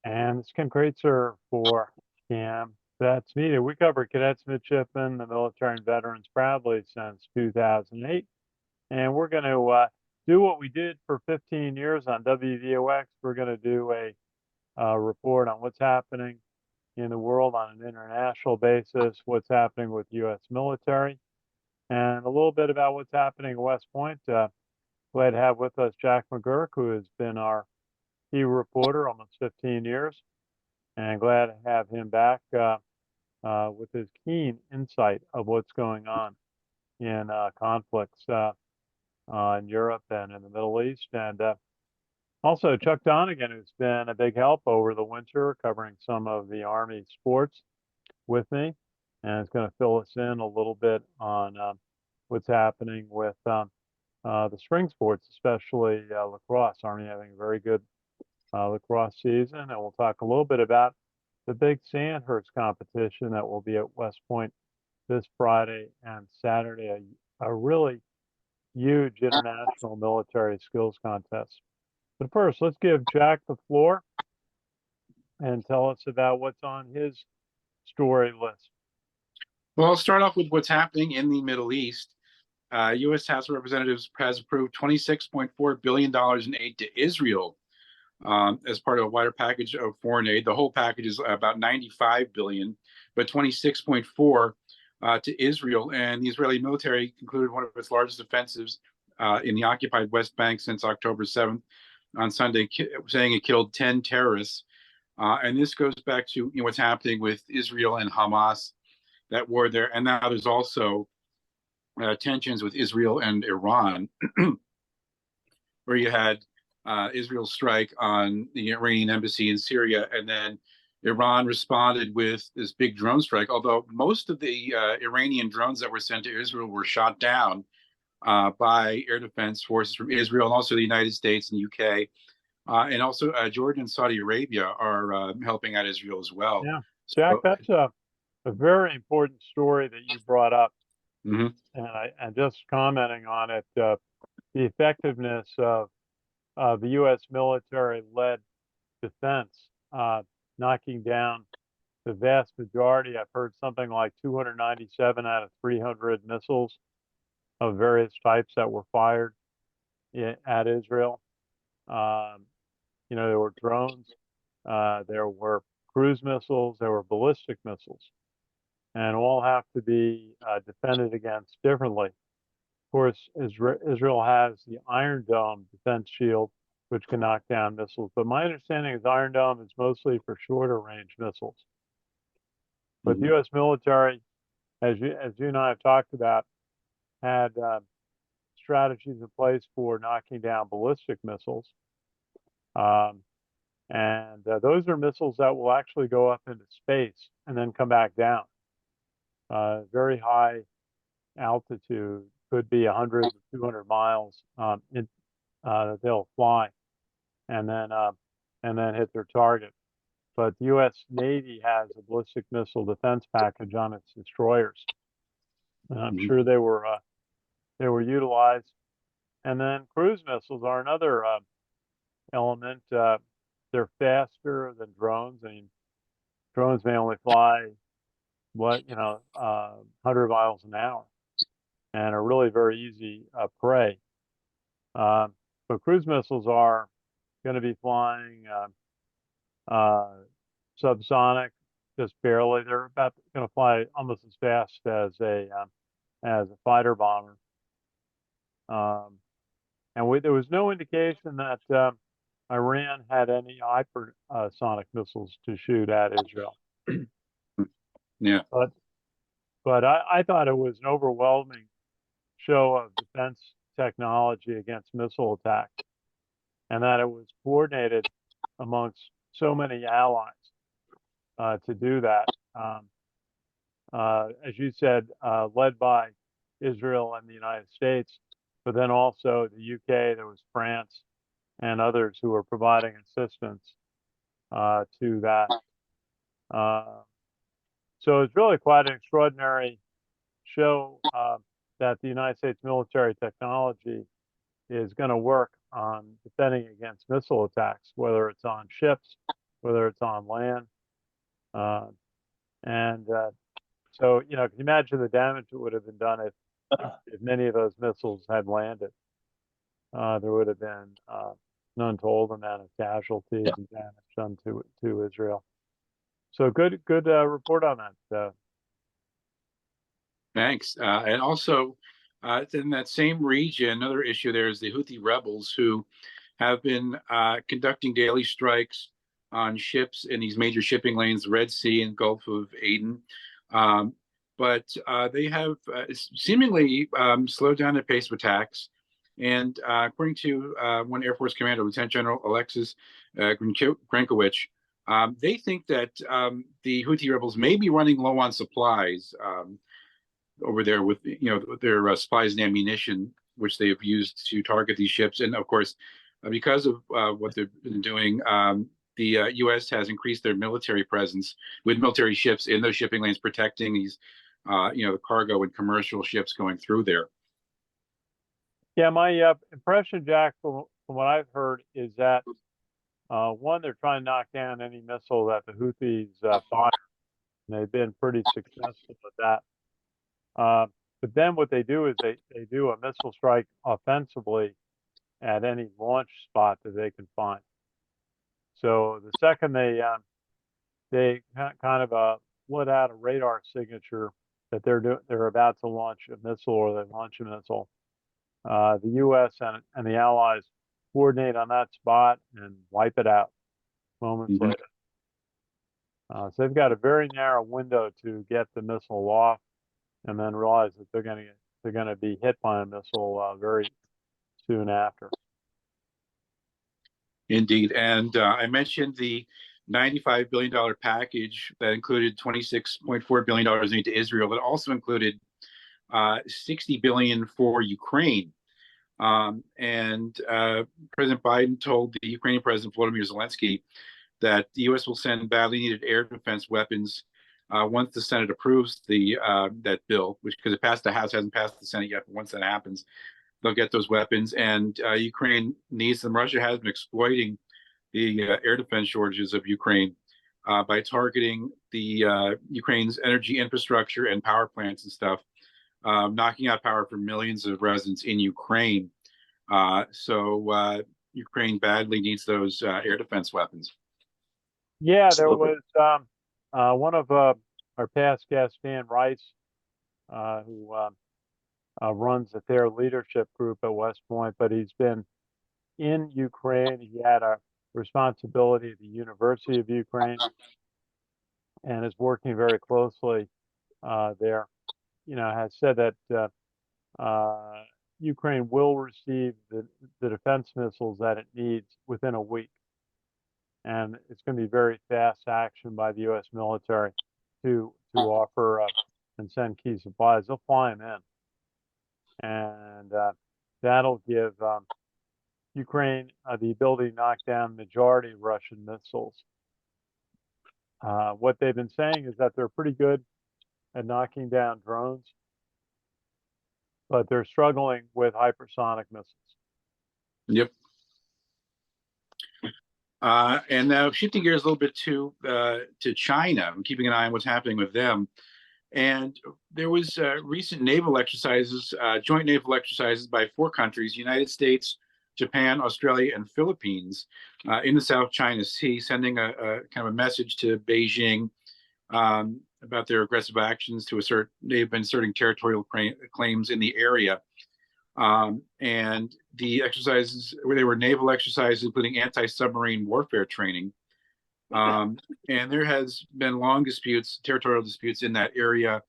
And it's Ken Kraetzer for CaMMVetsMedia. We cover cadets, midshipmen, the military, and veterans proudly since 2008. And we're going to do what we did for 15 years on WVOX. We're going to do a report on what's happening in the world on an international basis, what's happening with U.S. military, and a little bit about what's happening at West Point. Glad to have with us Jack McGuirk, who has been our key reporter almost 15 years, and glad to have him back with his keen insight of what's going on in conflicts in Europe and in the Middle East. And also Chuck Donegan, who's been a big help over the winter covering some of the Army sports with me, and is going to fill us in a little bit on what's happening with the spring sports, especially lacrosse. Army having a very good lacrosse season, and we'll talk a little bit about the big Sandhurst competition that will be at West Point this Friday and Saturday, a really huge international military skills contest. But first, let's give Jack the floor and tell us about what's on his story list. Well, I'll start off with what's happening in the Middle East. U.S. House of Representatives has approved $26.4 billion in aid to Israel as part of a wider package of foreign aid. The whole package is about $95 billion, but $26.4 to Israel. And the Israeli military concluded one of its largest offensives in the occupied West Bank since October 7th on Sunday, saying it killed 10 terrorists. And this goes back to what's happening with Israel and Hamas, that war there. And now there's also tensions with Israel and Iran, where you had Israel strike on the Iranian embassy in Syria, and then Iran responded with this big drone strike, although most of the Iranian drones that were sent to Israel were shot down by air defense forces from Israel, and also the United States and UK. And also Jordan and Saudi Arabia are helping out Israel as well. Yeah, Jack, that's a very important story that you brought up. Mm-hmm. And just commenting on it, the effectiveness of the U.S. military-led defense, knocking down the vast majority. I've heard something like 297 out of 300 missiles of various types that were fired at Israel. There were drones, there were cruise missiles, there were ballistic missiles, and all have to be defended against differently. Of course, Israel has the Iron Dome defense shield, which can knock down missiles. But my understanding is Iron Dome is mostly for shorter range missiles. But the U.S. military, as you and I have talked about, had strategies in place for knocking down ballistic missiles. And those are missiles that will actually go up into space and then come back down. Very high altitude, could be 100 to 200 miles they'll fly and then hit their target. But the U.S. Navy has a ballistic missile defense package on its destroyers, and I'm sure they were utilized. And then cruise missiles are another element. They're faster than drones. I mean, drones may only fly 100 miles an hour, and are really very easy prey. But cruise missiles are going to be flying subsonic, just barely. They're about going to fly almost as fast as a fighter bomber. And there was no indication that Iran had any hypersonic missiles to shoot at Israel. Yeah. But I thought it was an overwhelming show of defense technology against missile attacks, and that it was coordinated amongst so many allies to do that. As you said, led by Israel and the United States, but then also the UK, there was France and others who were providing assistance to that. So it's really quite an extraordinary show that the United States military technology is going to work on defending against missile attacks, whether it's on ships whether it's on land. And so, you know, can you imagine the damage that would have been done if many of those missiles had landed? There would have been an untold amount of casualties and damage done to Israel. So good report on that. Thanks. And also, in that same region, another issue there is the Houthi rebels who have been conducting daily strikes on ships in these major shipping lanes, the Red Sea and Gulf of Aden. But they have seemingly slowed down their pace of attacks. And according to one Air Force commander, Lieutenant General Alexis Grankowicz, they think that the Houthi rebels may be running low on supplies over there with their supplies and ammunition, which they have used to target these ships. And of course, because of what they've been doing, the U.S. has increased their military presence with military ships in those shipping lanes, protecting these, the cargo and commercial ships going through there. Yeah, my impression, Jack, from what I've heard, is that one, they're trying to knock down any missile that the Houthis fire, and they've been pretty successful with that. But then what they do is they do a missile strike offensively at any launch spot that they can find. So the second they kind of let out a radar signature that they're about to launch a missile or they launch a missile, the U.S. and the Allies coordinate on that spot and wipe it out moments later. So they've got a very narrow window to get the missile off, and then realize that they're gonna be hit by a missile very soon after. Indeed, and I mentioned the $95 billion package that included $26.4 billion into Israel, but also included $60 billion for Ukraine. And President Biden told the Ukrainian President Volodymyr Zelensky that the U.S. will send badly needed air defense weapons once the Senate approves that bill, which, because it passed the House, hasn't passed the Senate yet, but once that happens, they'll get those weapons. And Ukraine needs them. Russia has been exploiting the air defense shortages of Ukraine by targeting the Ukraine's energy infrastructure and power plants and stuff, knocking out power for millions of residents in Ukraine. So Ukraine badly needs those air defense weapons. Yeah, there was one of our past guests, Dan Rice, who runs the Their Leadership Group at West Point, but he's been in Ukraine. He had a responsibility at the University of Ukraine and is working very closely there. You know, has said that Ukraine will receive the defense missiles that it needs within a week. And it's going to be very fast action by the U.S. military to offer and send key supplies. They'll fly them in. And that'll give Ukraine the ability to knock down the majority of Russian missiles. What they've been saying is that they're pretty good at knocking down drones, but they're struggling with hypersonic missiles. Yep. And now shifting gears a little bit to China, I'm keeping an eye on what's happening with them. And there was recent naval exercises, joint naval exercises by 4 countries: United States, Japan, Australia, and Philippines, in the South China Sea, sending a kind of a message to Beijing about their aggressive actions to assert. They've been asserting territorial claims in the area. And the exercises, where they were naval exercises, including anti-submarine warfare training. And there has been long disputes, territorial disputes in that area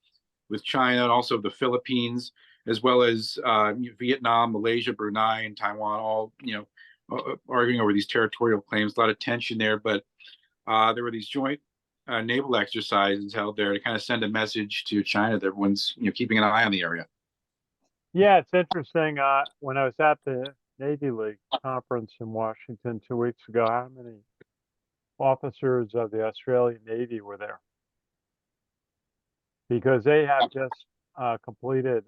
with China and also the Philippines, as well as Vietnam, Malaysia, Brunei, and Taiwan, all arguing over these territorial claims. A lot of tension there, but there were these joint naval exercises held there to kind of send a message to China that everyone's keeping an eye on the area. Yeah, it's interesting. When I was at the Navy League conference in Washington 2 weeks ago, how many officers of the Australian Navy were there? Because they have just completed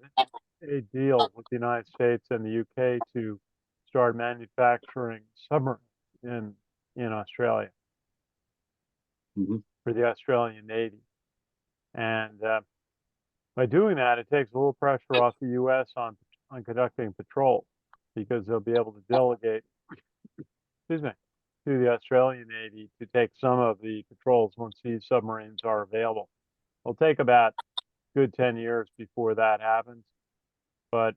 a deal with the United States and the UK to start manufacturing submarines in Australia. Mhm. for the Australian Navy. And by doing that, it takes a little pressure off the U.S. on conducting patrols because they'll be able to delegate, excuse me, to the Australian Navy to take some of the patrols once these submarines are available. It'll take about a good 10 years before that happens. But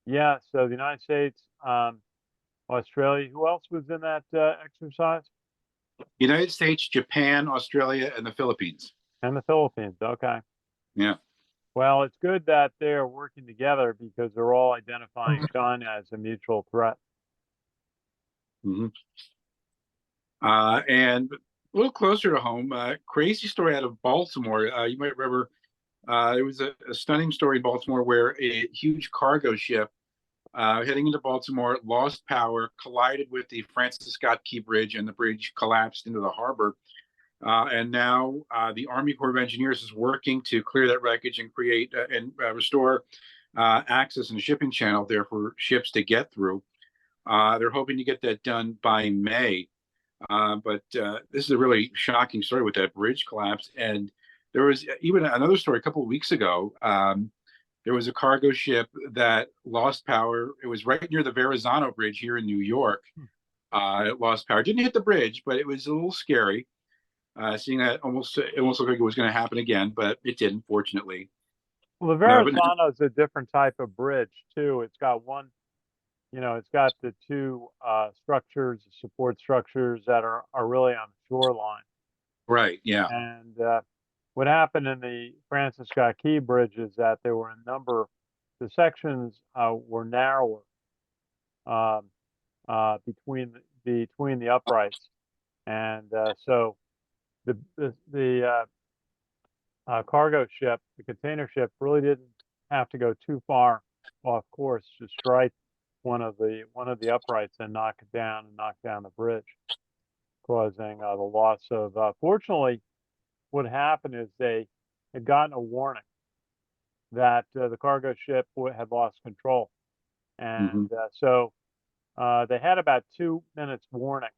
yeah, so the United States, Australia, who else was in that exercise? United States, Japan, Australia, and the Philippines. And the Philippines. Okay. Yeah. Well, it's good that they're working together because they're all identifying China as a mutual threat. Mhm. And a little closer to home, crazy story out of Baltimore. You might remember there was a stunning story in Baltimore where a huge cargo ship heading into Baltimore lost power, collided with the Francis Scott Key Bridge, and the bridge collapsed into the harbor. And now the Army Corps of Engineers is working to clear that wreckage and create and restore access and shipping channel there for ships to get through. They're hoping to get that done by May. But this is a really shocking story with that bridge collapse. And there was even another story a couple of weeks ago. There was a cargo ship that lost power. It was right near the Verrazano Bridge here in New York. It lost power. It didn't hit the bridge, but it was a little scary. Seeing that it almost looked like it was going to happen again, but it didn't, fortunately. Well, the No, but Verrazano is a different type of bridge too. It's got one, it's got the two structures, support structures that are really on the shoreline. right, yeah, And what happened in the Francis Scott Key Bridge is that there were a number, the sections were narrower between the uprights, and so the cargo ship, the container ship, really didn't have to go too far off course to strike one of the uprights and knock down the bridge, causing the loss of. Fortunately, what happened is they had gotten a warning that the cargo ship had lost control, hmm and so they had about 2 minutes warning,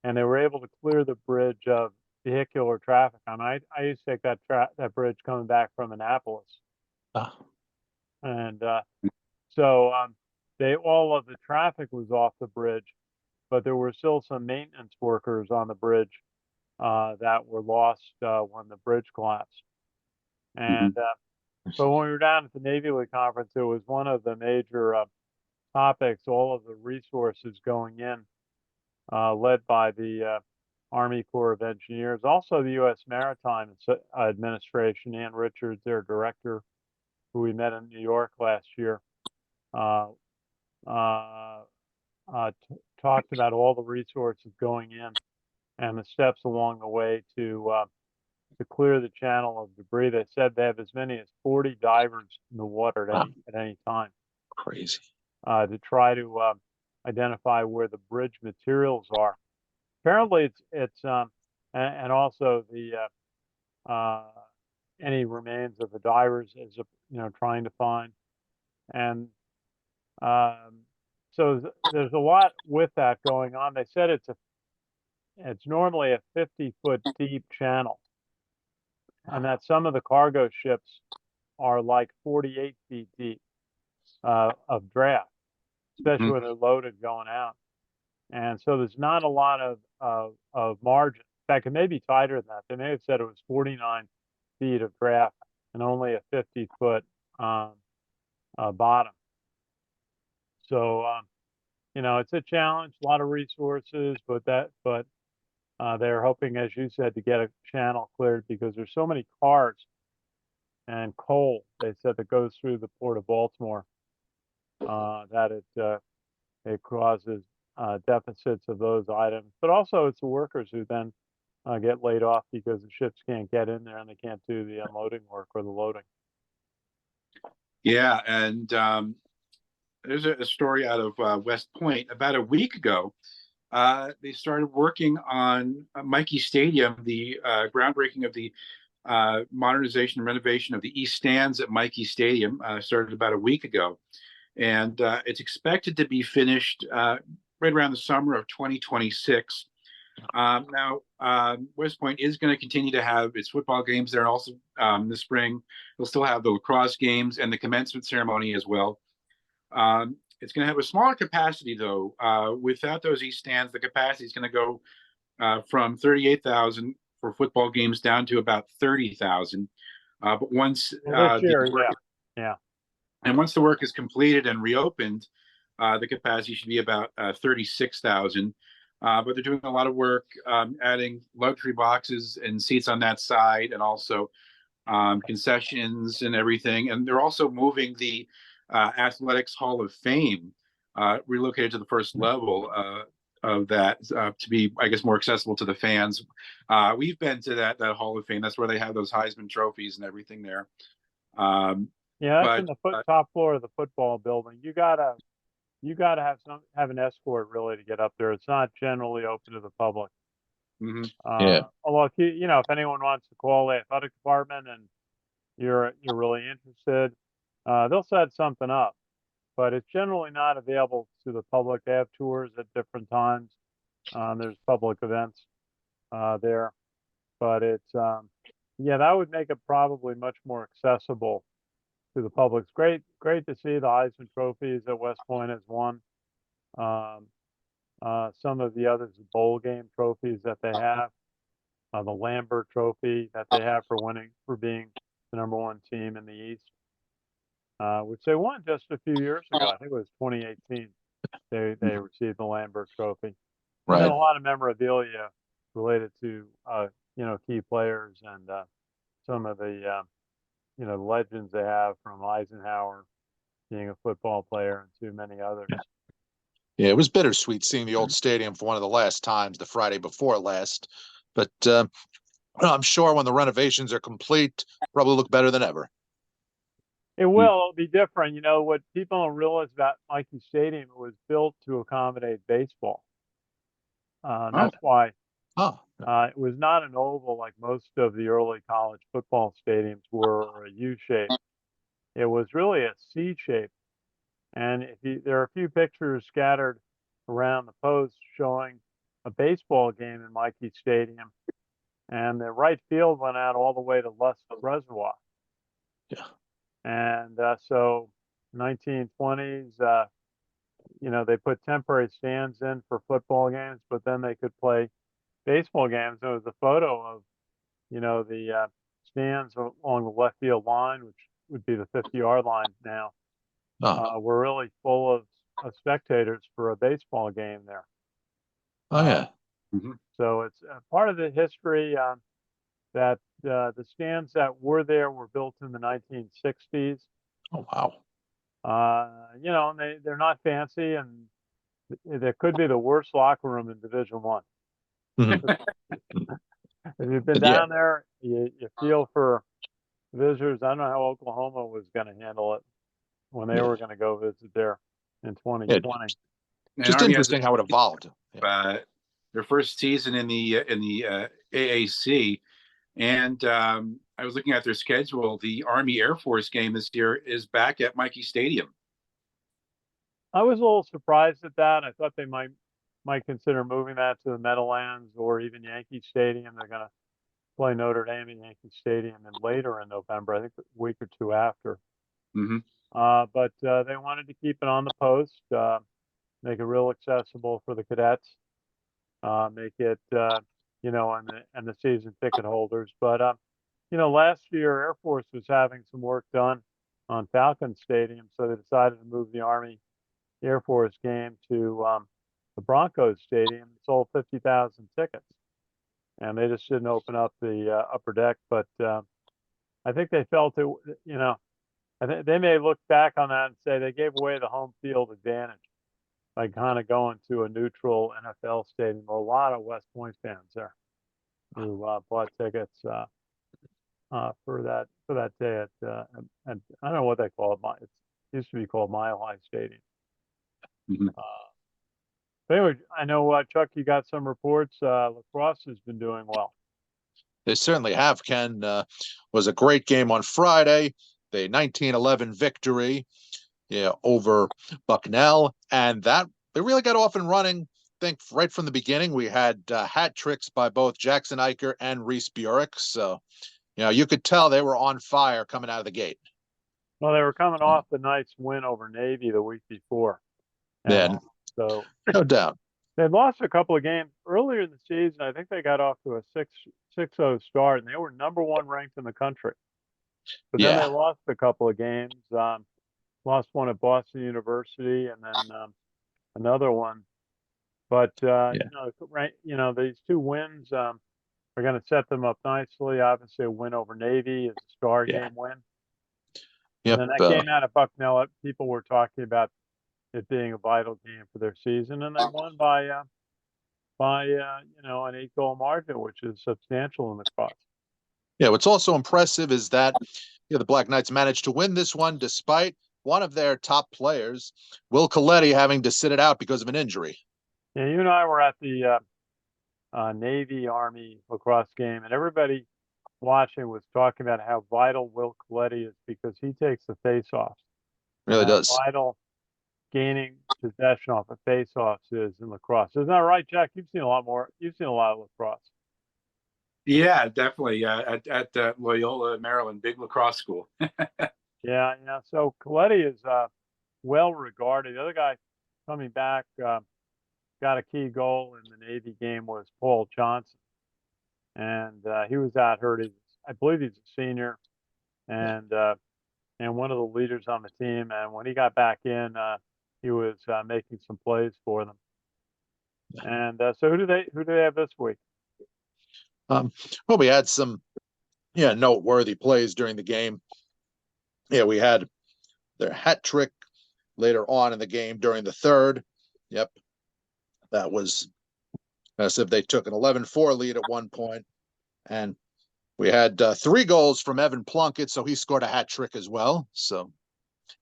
and they were able to clear the bridge of vehicular traffic. I used to take that bridge coming back from Annapolis, Ah, and so all of the traffic was off the bridge, but there were still some maintenance workers on the bridge that were lost when the bridge collapsed. And hmm but when we were down at the Navy League conference, it was one of the major topics. All of the resources going in, led by the Army Corps of Engineers, also the U.S. Maritime Administration. Ann Richards, their director, who we met in New York last year, uh, uh, talked about all the resources going in and the steps along the way to clear the channel of debris. They said they have as many as 40 divers in the water at any time crazy. to try to identify where the bridge materials are. Apparently, it's and also the any remains of the divers is trying to find. And so there's a lot with that going on. They said it's normally a 50-foot deep channel, and that some of the cargo ships are like 48 feet deep of draft, especially when they're loaded going out. And so there's not a lot of margin. In fact, it may be tighter than that. They may have said it was 49 feet of draft and only a 50-foot bottom. So it's a challenge, a lot of resources, but they're hoping, as you said, to get a channel cleared because there's so many cars and coal, they said, that goes through the port of Baltimore that it causes deficits of those items. But also it's the workers who then get laid off because the ships can't get in there and they can't do the unloading work or the loading. yeah. And there's a story out of West Point about a week ago. They started working on Michie Stadium, the groundbreaking of the modernization and renovation of the East Stands at Michie Stadium started about a week ago. And it's expected to be finished right around the summer of 2026. Now, West Point is going to continue to have its football games there. Also, this spring, they'll still have the lacrosse games and the commencement ceremony as well. It's going to have a smaller capacity, though. Without those east stands, the capacity is going to go from 38,000 for football games down to about 30,000. But once Well, this year, yeah. and once the work is completed and reopened, the capacity should be about 36,000. But they're doing a lot of work adding luxury boxes and seats on that side, and also concessions and everything. And they're also moving the Athletics Hall of Fame, relocated to the first level of that to be, I guess, more accessible to the fans. We've been to that Hall of Fame. That's where they have those Heisman trophies and everything there. Yeah, that's in the top floor of the football building. You gotta have an escort really to get up there. It's not generally open to the public. Yeah. Although if anyone wants to call the athletic department and you're really interested, they'll set something up. But it's generally not available to the public. They have tours at different times. There's public events there, but it's that would make it probably much more accessible to the public. It's great to see the Heisman trophies that West Point has won. Some of the others, bowl game trophies that they have, the Lambert Trophy that they have for being the #1 team in the East, which they won just a few years ago. I think it was 2018. They received the Lambert Trophy. And then a lot of memorabilia related to key players and some of the legends they have, from Eisenhower being a football player and too many others. Yeah, it was bittersweet seeing the old stadium for one of the last times, the Friday before last. But I'm sure when the renovations are complete, probably look better than ever. It will. It'll be different. What people don't realize about Ichie Stadium, it was built to accommodate baseball. That's why it was not an oval like most of the early college football stadiums were, or a U shape. It was really a C shape. And there are a few pictures scattered around the post showing a baseball game in Ichie Stadium, and the right field went out all the way to Lusk Reservoir. Yeah. And so 1920s, they put temporary stands in for football games, but then they could play baseball games. There was a photo of, the stands along the left field line, which would be the 50-yard line now, were really full of spectators for a baseball game there. So it's part of the history that the stands that were there were built in the 1960s. Oh, wow. And they're not fancy, and there could be the worst locker room in Division I. If you've been down there, you feel for visitors. I don't know how Oklahoma was going to handle it when they were going to go visit there in 2020. Just interesting how it evolved. Their first season in the AAC, and I was looking at their schedule. The Army Air Force game this year is back at Ichie Stadium. I was a little surprised at that. I thought they might consider moving that to the Meadowlands or even Yankee Stadium. They're going to play Notre Dame at Yankee Stadium and later in November, I think a week or two after. But they wanted to keep it on the post, make it real accessible for the cadets, make it, and the season ticket holders. But, last year Air Force was having some work done on Falcon Stadium, so they decided to move the Army Air Force game to the Broncos Stadium. It sold 50,000 tickets, and they just didn't open up the upper deck. But I think they felt it, I think they may look back on that and say they gave away the home field advantage by kind of going to a neutral NFL stadium. A lot of West Point fans there who bought tickets for that day at I don't know what they call it. It used to be called Mile High Stadium. But anyway, I know Chuck, you got some reports. Lacrosse has been doing well. They certainly have. Ken, was a great game on Friday. The 19-11 victory over Bucknell, and that they really got off and running think right from the beginning, we had hat tricks by both Jackson Iker and Reese Burek. So, you could tell they were on fire coming out of the gate. Well, they were coming off the nice win over Navy the week before. Yeah, So no doubt. they lost a couple of games earlier in the season. I think they got off to a 6-0 start, and they were #1 ranked in the country. But then they Yeah. lost a couple of games. Lost one at Boston University, and then another one. But these two wins are going to set them up nicely. Obviously, a win over Navy is a star game win. Yep. And then that game out of Bucknell, people were talking about it being a vital game for their season, and they won by an 8-goal margin, which is substantial in the cross. Yeah, what's also impressive is that the Black Knights managed to win this one despite one of their top players, Will Coletti, having to sit it out because of an injury. Yeah, you and I were at the Navy Army lacrosse game, and everybody watching was talking about how vital Will Coletti is because he takes the face-offs. Really does. Vital gaining possession off of face-offs is in lacrosse. Isn't that right, Jack? You've seen a lot of lacrosse. Yeah, definitely. At Loyola, Maryland, big lacrosse school. Yeah. So Coletti is well regarded. The other guy coming back got a key goal in the Navy game was Paul Johnson, and he was out hurt. I believe he's a senior, and one of the leaders on the team. And when he got back in, he was making some plays for them. And so who do they have this week? Well, we had some noteworthy plays during the game. Yeah, we had their hat trick later on in the game during the third. Yep. That was as if they took an 11-4 lead at one point. And we had 3 goals from Evan Plunkett, so he scored a hat trick as well. So,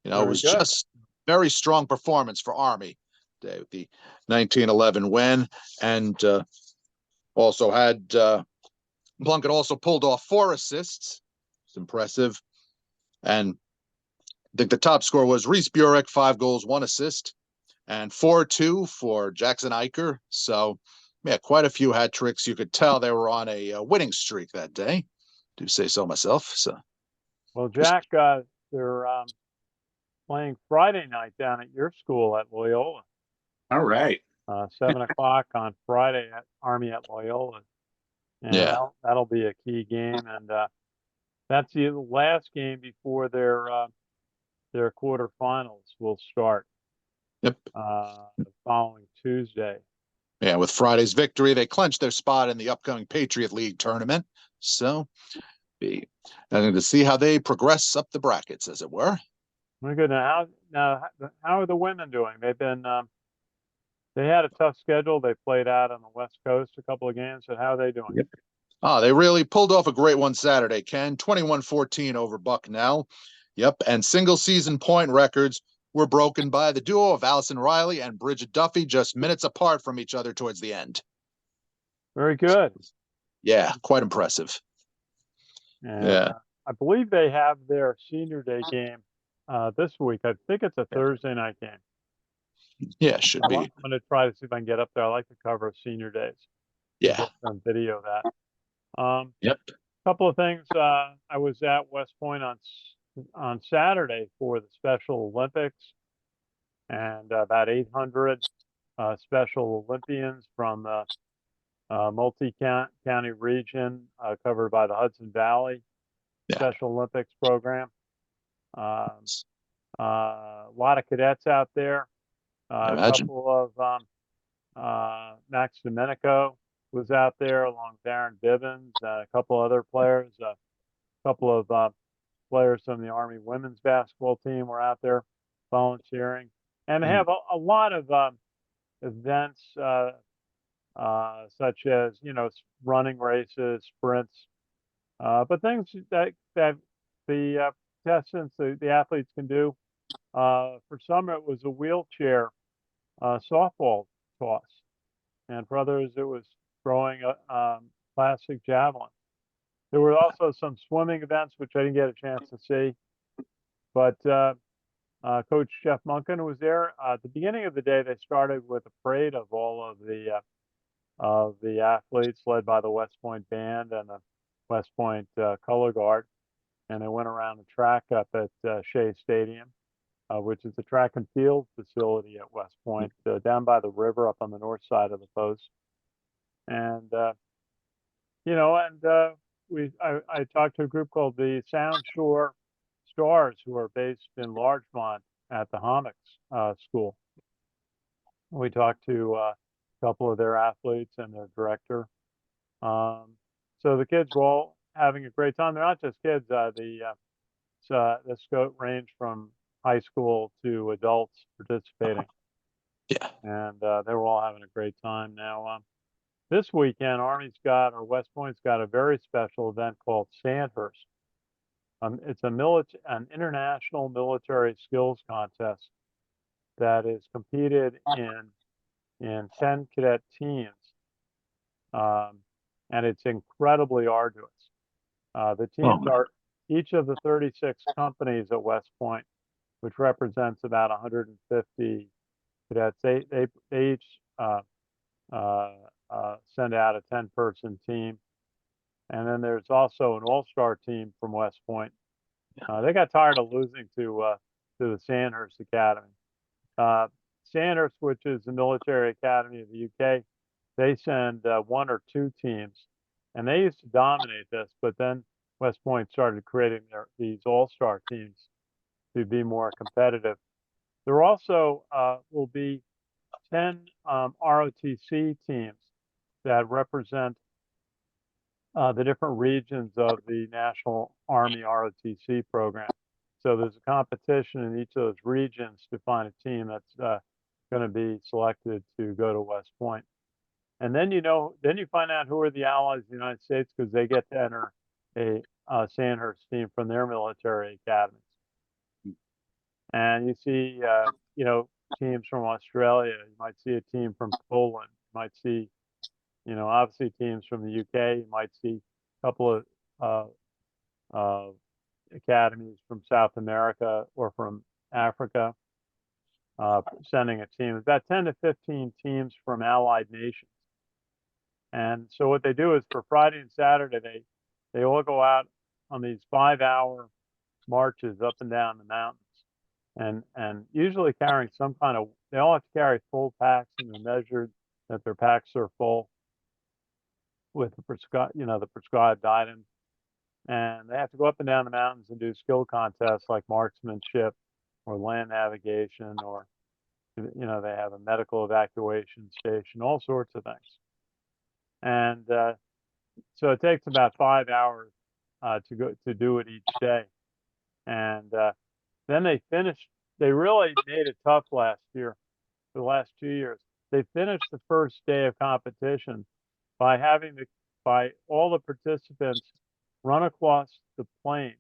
it was just very strong performance for Army today with the 19-11 win. And also had Plunkett also pulled off 4 assists. It's impressive. And I think the top score was Reese Burek, 5 goals, 1 assist, and 4-2 for Jackson Iker. So, yeah, quite a few hat tricks. You could tell they were on a winning streak that day. Do say so myself. So, well, Jack, they're playing Friday night down at your school at Loyola. All right. 7:00 on Friday at Army at Loyola. And yeah, that'll be a key game, and that's the last game before their quarterfinals will start. Yep. The following Tuesday. Yeah, with Friday's victory, they clinched their spot in the upcoming Patriot League tournament. So, be to see how they progress up the brackets, as it were. My goodness, how are the women doing? They've been they had a tough schedule. They played out on the West Coast a couple of games. So how are they doing? Yep. They really pulled off a great one Saturday, Ken. 21-14 over Bucknell. Yep, and single season point records were broken by the duo of Allison Riley and Bridget Duffy, just minutes apart from each other towards the end. Very good. Yeah, quite impressive. And, yeah. I believe they have their senior day game this week. I think it's a Thursday night game. Yeah, should be. I'm going to try to see if I can get up there. I like to cover senior days. Yeah. Get some video of that. Yep. A couple of things. I was at West Point on Saturday for the Special Olympics, and about 800 Special Olympians from the multi-county region covered by the Hudson Valley Special Olympics program. A lot of cadets out there. A couple of Max Domenico was out there along with Darren Bivens, a couple other players, a couple of players from the Army women's basketball team were out there volunteering. And they have a lot of events such as, running races, sprints, but things that the contestants, the athletes can do. For some, it was a wheelchair softball toss, and for others, it was throwing a plastic javelin. There were also some swimming events, which I didn't get a chance to see, but Coach Jeff Munkin was there. At the beginning of the day, they started with a parade of all of the athletes, led by the West Point band and the West Point color guard, and they went around the track up at Shea Stadium, which is the track and field facility at West Point, down by the river up on the north side of the post. And I talked to a group called the Sound Shore Stars, who are based in Larchmont at the Hommocks School. We talked to a couple of their athletes and their director. So the kids were all having a great time. They're not just kids. The scope range from high school to adults participating. Yeah. And they were all having a great time. Now, this weekend, West Point's got a very special event called Sandhurst. It's an international military skills contest that is competed in 10 cadet teams. And it's incredibly arduous. The teams are each of the 36 companies at West Point, which represents about 150 cadets. They each send out a 10-person team. And then there's also an all-star team from West Point. They got tired of losing to the Sandhurst Academy. Sandhurst, which is the military academy of the UK, they send one or two teams, and they used to dominate this. But then West Point started creating these all-star teams to be more competitive. There also will be 10 ROTC teams that represent the different regions of the National Army ROTC program. So there's a competition in each of those regions to find a team that's going to be selected to go to West Point. And then you find out who are the allies of the United States, because they get to enter a Sandhurst team from their military academies. And you see, teams from Australia. You might see a team from Poland. You might see, obviously teams from the UK. You might see a couple of academies from South America or from Africa sending a team. About 10 to 15 teams from allied nations. And so what they do is, for Friday and Saturday, they all go out on these 5-hour marches up and down the mountains, and usually carrying some kind of, they all have to carry full packs, and they're measured that their packs are full with the prescribed items. And they have to go up and down the mountains and do skill contests like marksmanship or land navigation, or they have a medical evacuation station, all sorts of things. And so it takes about 5 hours to do it each day. And then they really made it tough last year, the last 2 years. They finished the first day of competition by by all the participants run across the plain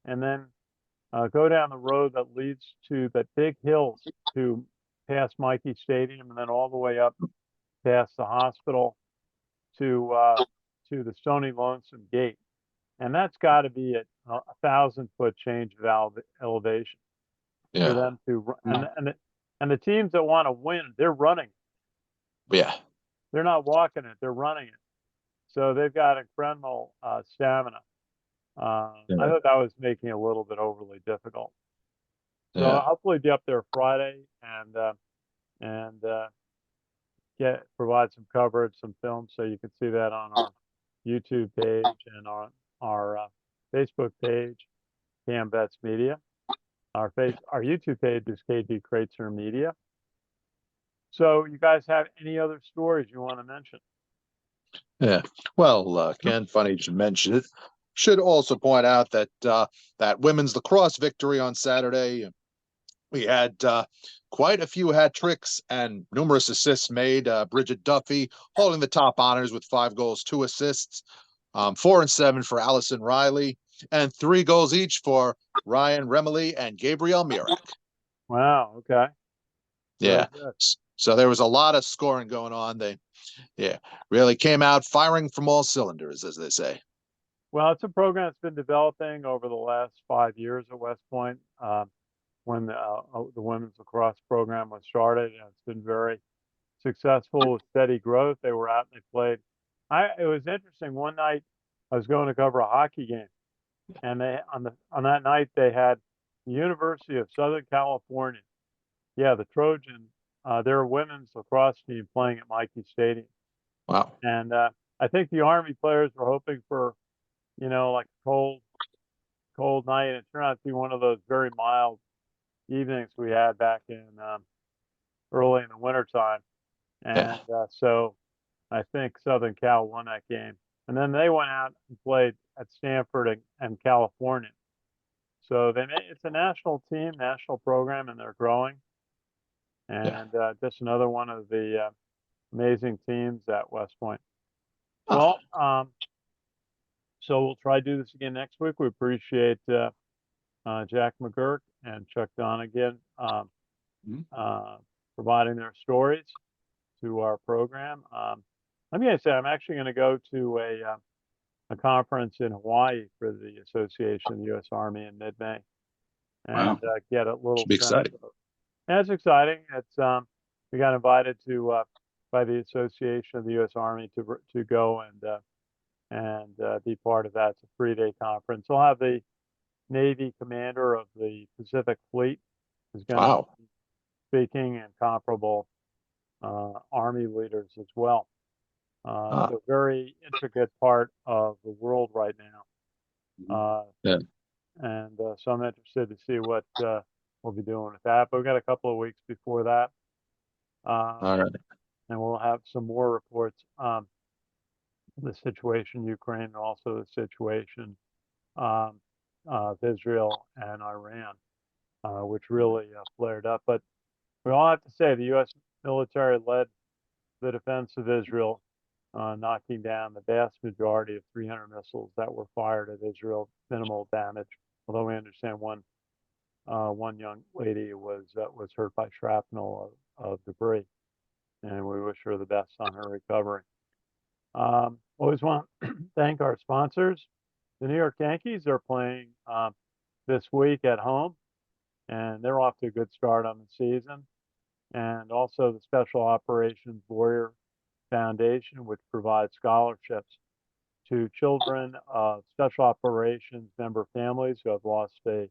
and then go down the road that leads to the big hills to past Mikey Stadium, and then all the way up past the hospital to the Stony Lonesome Gate. And that's got to be at 1,000-foot change of elevation for them to run. And the teams that want to win, they're running. Yeah. They're not walking it, they're running it. So they've got incredible stamina. I thought that was making it a little bit overly difficult. So I'll hopefully be up there Friday and provide some coverage, some film, so you can see that on our YouTube page and on our Facebook page, CaMMVetsMedia. Our YouTube page is KD Kraetzer Media. So you guys have any other stories you want to mention? Yeah. Well, Ken, funny you should mention it. Should also point out that that women's lacrosse victory on Saturday, we had quite a few hat tricks and numerous assists made. Bridget Duffy holding the top honors with 5 goals, 2 assists, 4 and 7 for Allison Riley, and 3 goals each for Ryan Remily and Gabriel Mirak. Wow. Okay. Yeah. So there was a lot of scoring going on. They, really came out firing from all cylinders, as they say. Well, it's a program that's been developing over the last 5 years at West Point. when the women's lacrosse program was started. And it's been very successful with steady growth. They were out and they played. It was interesting. One night I was going to cover a hockey game, and they on that night they had the University of Southern California. Yeah, the Trojans, their women's lacrosse team playing at Michie Stadium. Wow. And I think the Army players were hoping for, like a cold night, and it turned out to be one of those very mild evenings we had back in early in the wintertime. And so I think Southern Cal won that game. And then they went out and played at Stanford and California. So it's a national team, national program, and they're growing. And just another one of the amazing teams at West Point. Well, so we'll try to do this again next week. We appreciate Jack McGuirk and Chuck Donegan providing their stories to our program. Let me say, I'm actually going to go to a conference in Hawaii for the Association of the U.S. Army in mid-May, and get a little Should be exciting. Yeah, it's exciting. It's we got invited to by the Association of the U.S. Army to go and be part of that. It's a 3-day conference. We'll have the Navy commander of the Pacific Fleet who's going to be speaking, and comparable Army leaders as well. It's a very intricate part of the world right now. And so I'm interested to see what we'll be doing with that. But we've got a couple of weeks before that. All right. And we'll have some more reports on the situation in Ukraine, and also the situation of Israel and Iran, which really flared up. But we all have to say the U.S. military led the defense of Israel, knocking down the vast majority of 300 missiles that were fired at Israel. Minimal damage, although we understand one young lady was hurt by shrapnel of debris, and we wish her the best on her recovery. Always want to thank our sponsors. The New York Yankees are playing this week at home, and they're off to a good start on the season. And also the Special Operations Warrior Foundation, which provides scholarships to children of Special Operations member families who have lost a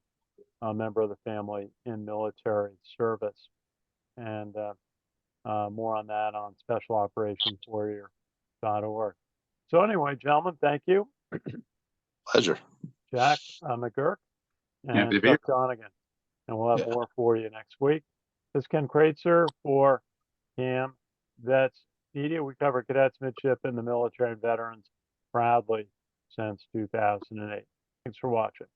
member of the family in military service. And more on that on specialoperationswarrior.org. So anyway, gentlemen, thank you. Pleasure. Jack McGuirk and Chuck Donegan. And we'll have more for you next week. This is Ken Kraetzer for CaMMVets Media. We cover cadets, midshipmen, the military, and veterans proudly since 2008. Thanks for watching.